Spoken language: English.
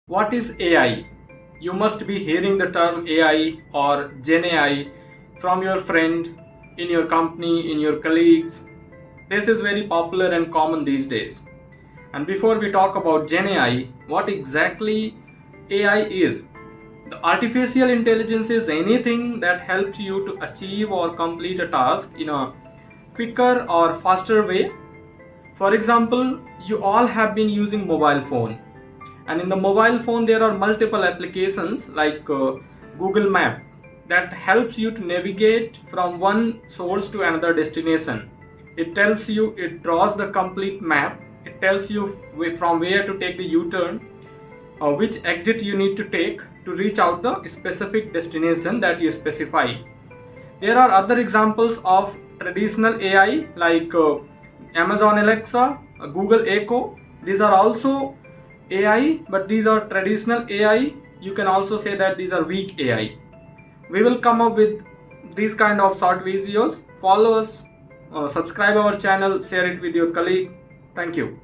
What is AI? You must be hearing the term AI or Gen AI from your friend, in your company, in your colleagues. This is very popular and common these days. And before we talk about Gen AI, what exactly AI is? The artificial intelligence is anything that helps you to achieve or complete a task in a quicker or faster way. For example, you all have been using mobile phone, and in the mobile phone there are multiple applications like Google Map that helps you to navigate from one source to another destination. It draws the complete map. It tells you from where to take the U-turn, which exit you need to take to reach out the specific destination that you specify. There are other examples of traditional AI like Amazon Alexa, Google Echo. These are also AI, but these are traditional AI. You can also say that these are weak AI. We will come up with these kind of short videos. Follow us, subscribe our channel, share it with your colleague. Thank you.